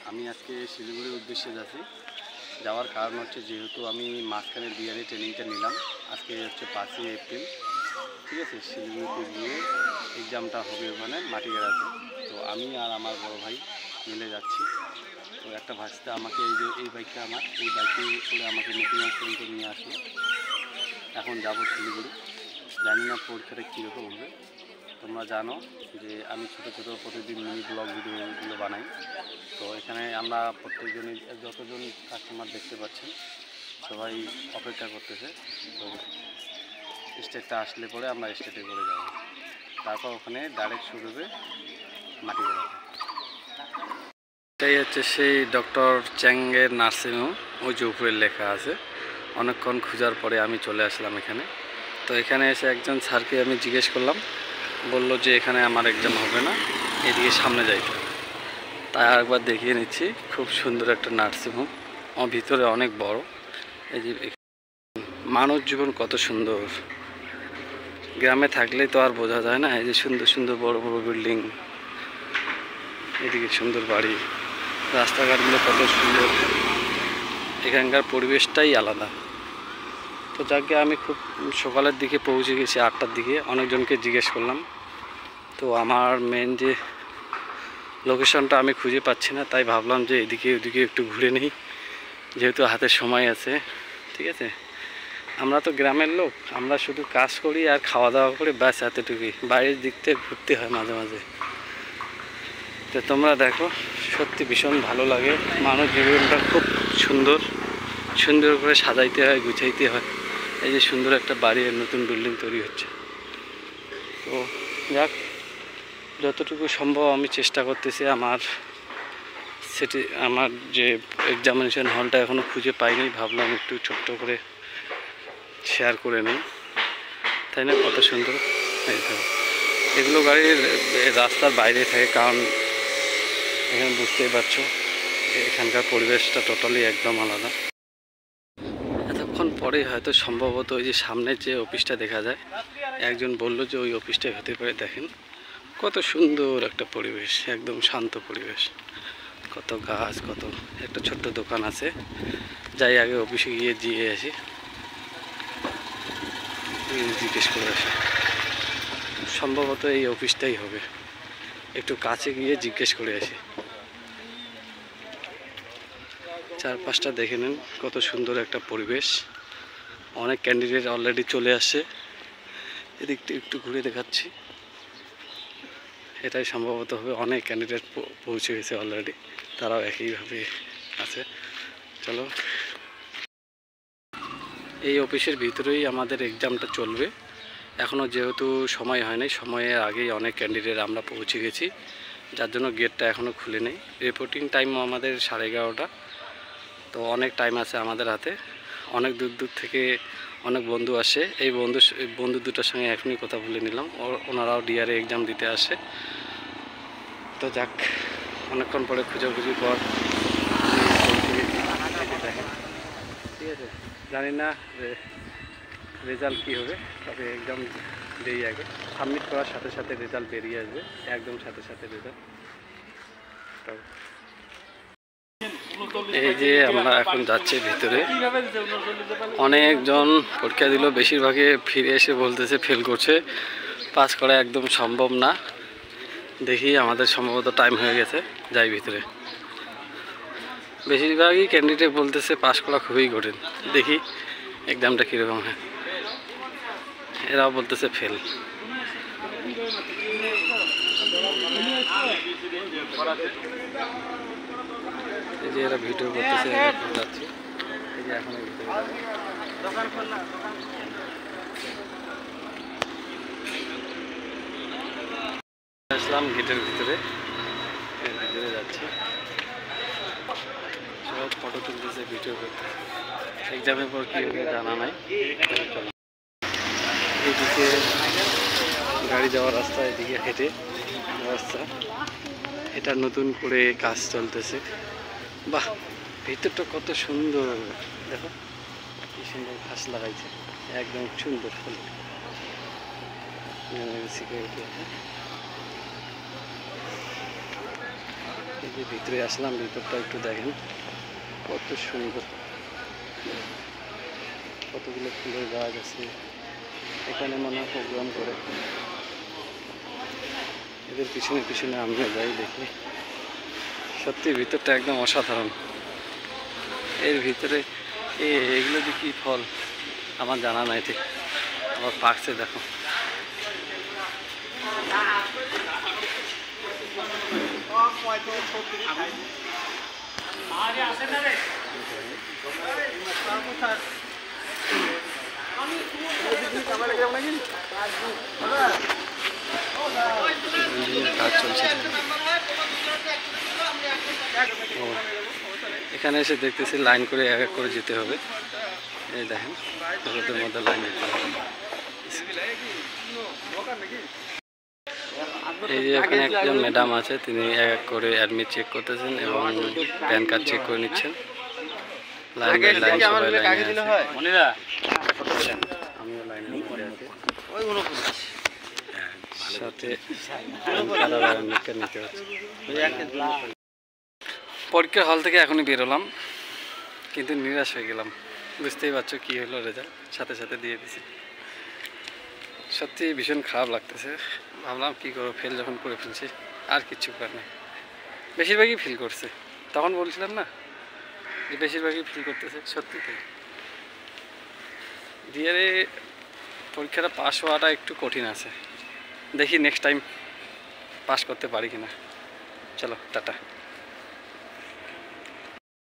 আমি আজকে শিলিগুড়ির উদ্দেশ্যে যাচ্ছি। যাওয়ার কারণ হচ্ছে যেহেতু আমি মাঝখানে বিআরই ট্রেনিংটা নিলাম, আজকে হচ্ছে 5ই এপ্রিল, ঠিক আছে। শিলিগুড়িতে গিয়ে এক্সামটা হবে ওখানে মাটিগাড়াতে। তো আমি আর আমার বড় ভাই মিলে যাচ্ছি। তো একটা ভাস্তা আমাকে এই বাইকটা এই বাইকে করে আমাকে মিটিং পর্যন্ত নিয়ে আসলো। এখন যাব শিলিগুড়ি। জানি না পরীক্ষাটা কীরকম হবে। তোমরা জানো যে আমি ছোটো ছোটো প্রতিদিন মিনি ব্লগ ভিডিওগুলো বানাই। তো এখানে আমরা প্রত্যেকজনই যতজন কাস্টমার দেখতে পাচ্ছেন সবাই অপেক্ষা করতেছে। তো স্টেটটা আসলে পরে আমরা স্টেটে করে যাব, তারপর ওখানে ডাইরেক্ট শুরু হবে মাটিগাড়াতে। এটাই হচ্ছে সেই ডক্টর চ্যাংয়ের নার্সিংহোম, ওই যে উপরে লেখা আছে। অনেকক্ষণ খোঁজার পরে আমি চলে আসলাম এখানে। তো এখানে এসে একজন স্যারকে আমি জিজ্ঞেস করলাম, বলল যে এখানে আমার এক্সাম হবে না, এদিকে সামনে যাইতে হবে। তাই আরেকবার দেখিয়ে নিচ্ছি, খুব সুন্দর একটা নার্সিংহোম, ভিতরে অনেক বড়। এই যে মানুষ জীবন কত সুন্দর, গ্রামে থাকলেই তো আর বোঝা যায় না। এই যে সুন্দর সুন্দর বড় বড় বিল্ডিং, এদিকে সুন্দর বাড়ি, রাস্তাঘাটগুলো কত সুন্দর, এখানকার পরিবেশটাই আলাদা। তো যাকে আমি খুব সকালের দিকে পৌঁছে গেছি, 8টার দিকে। অনেকজনকে জিজ্ঞেস করলাম, তো আমার মেন যে লোকেশনটা আমি খুঁজে পাচ্ছি না, তাই ভাবলাম যে এদিকে ওদিকে একটু ঘুরে নিই, যেহেতু হাতে সময় আছে, ঠিক আছে। আমরা তো গ্রামের লোক, আমরা শুধু কাজ করি আর খাওয়া দাওয়া করি, ব্যাস এতটুকুই। বাইরের দিক থেকে ঘুরতে হয় মাঝে মাঝে। তো তোমরা দেখো, সত্যি ভীষণ ভালো লাগে। মানুষ জীবনটা খুব সুন্দর সুন্দর করে সাজাইতে হয়, গুছাইতে হয়। এই যে সুন্দর একটা বাড়ি, নতুন বিল্ডিং তৈরি হচ্ছে। তো যাক, যতটুকু সম্ভব আমি চেষ্টা করতেছি। আমার যে এক্সামিনেশন হলটা এখনও খুঁজে পাইনি, ভাবলাম একটু ছোট্ট করে শেয়ার করে নিই, তাই না? কত সুন্দর। এই তো এগুলো গাড়ির রাস্তার বাইরে থাকে, কারণ এখানে বুঝতেই পারছো এখানকার পরিবেশটা টোটালি একদম আলাদা। এতক্ষণ পরে হয়তো সম্ভবত ওই যে সামনের যে অফিসটা দেখা যায়, একজন বলল যে ওই অফিসটাই হতে পারে। দেখেন কত সুন্দর একটা পরিবেশ, একদম শান্ত পরিবেশ, কত গাছ, কত একটা ছোট্ট দোকান আছে। যাই আগে অফিসে গিয়ে আসি, জিজ্ঞেস করে আসি। সম্ভবত এই অফিসটাই হবে, একটু কাছে গিয়ে জিজ্ঞেস করে আসি। চারপাশটা দেখে নেন, কত সুন্দর একটা পরিবেশ। অনেক ক্যান্ডিডেট অলরেডি চলে আসছে, এদিকটা একটু ঘুরে দেখাচ্ছি। এটাই সম্ভবত হবে, অনেক ক্যান্ডিডেট পৌঁছে গেছে অলরেডি, তারাও একইভাবে আছে। চলো, এই অফিসের ভিতরেই আমাদের এক্সামটা চলবে। এখনও যেহেতু সময় হয়নি, সময়ের আগেই অনেক ক্যান্ডিডেট আমরা পৌঁছে গেছি, যার জন্য গেটটা এখনও খুলে নেই। রিপোর্টিং টাইম আমাদের 11:30। তো অনেক টাইম আছে আমাদের হাতে। অনেক দূর দূর থেকে অনেক বন্ধু আসে। এই বন্ধু দুটোর সঙ্গে এখনই কথা বলে নিলাম, ওনারাও ডিআরএ এক্সাম দিতে আসে। তো যাক, অনেকক্ষণ পরে খুঁজাখুঁজির পর ঠিক আছে। জানি না রেজাল্ট কী হবে, তবে এক্সাম দেই আগে। সাবমিট করার সাথে সাথে রেজাল্ট বেরিয়ে আসবে, একদম সাথে সাথে রেজাল্ট। এই যে আমরা এখন যাচ্ছি ভিতরে। অনেকজন পরীক্ষা দিল, বেশিরভাগই ফিরে এসে বলতেছে ফেল করছে, পাস করা একদম সম্ভব না। দেখি, আমাদের সম্ভবত টাইম হয়ে গেছে, যাই ভিতরে। বেশিরভাগই ক্যান্ডিডেট বলতেছে পাস করা খুবই কঠিন। দেখি এক্সামটা কীরকম হয়। এরাও বলতেছে ফেল। এই যে এরা ভিডিও করতেছে, যাচ্ছে। এই যে এখন আসলাম গেটের ভিতরে যাচ্ছি। সব ফটো তুলতেছে, ভিডিও করতেছে। এক্সামের পর কী হবে জানা নাই। এইদিকে গাড়ি যাওয়ার রাস্তা, এদিকে হেঁটে রাস্তা। এটা নতুন করে কাজ চলতেছে। বাহ, ভিতরটা কত সুন্দর, দেখো কি সুন্দর ঘাস লাগাইছে, একদম সুন্দর ফুল। সিকিউরিটি আছে। এই যে ভিতরে আসলাম, ভিতরটা একটু দেখেন কত সুন্দর, কতগুলো ফুলের গাছ আছে। এখানে মনে হয় প্রোগ্রাম করে। এদের পিছনে পিছনে আমরা যাই, দেখি সত্যি ভিতরটা একদম অসাধারণ। এর ভিতরে এগুলো দিয়ে কী ফল আমার জানা নাই ঠিক, আবার পাকছে দেখো। কাজ চলছে। এখানে এসে দেখতেছি লাইন করে এক এক করে যেতে হবে। এই দেখেন রোদের মধ্যে লাইন দিতে হবে। এই যে এখানে একজন ম্যাডাম আছে, তিনি এক এক করে অ্যাডমিট চেক করতেছেন এবং প্যান কার্ড চেক করে নিচ্ছেন। লাইন বাই লাইন সবাই লাইনে আছে। আমিও লাইনের মধ্যে আছি, সাথে নিতে হচ্ছে। পরীক্ষার হল থেকে এখনই বেরোলাম, কিন্তু নিরাশ হয়ে গেলাম। বুঝতেই পারছো কী হলো, রেজাল্ট সাথে সাথে দিয়ে দিছি। সত্যি ভীষণ খারাপ লাগতেছে। ভাবলাম কী করবো, ফেল যখন করে ফেলছি আর কিচ্ছু করার নেই। বেশিরভাগই ফিল করছে, তখন বলছিলাম না যে বেশিরভাগই ফিল করতেছে, সত্যি তাই। ডিয়ারে পরীক্ষাটা পাস হওয়াটা একটু কঠিন আছে, দেখি নেক্সট টাইম পাস করতে পারি কিনা। চলো টাটা।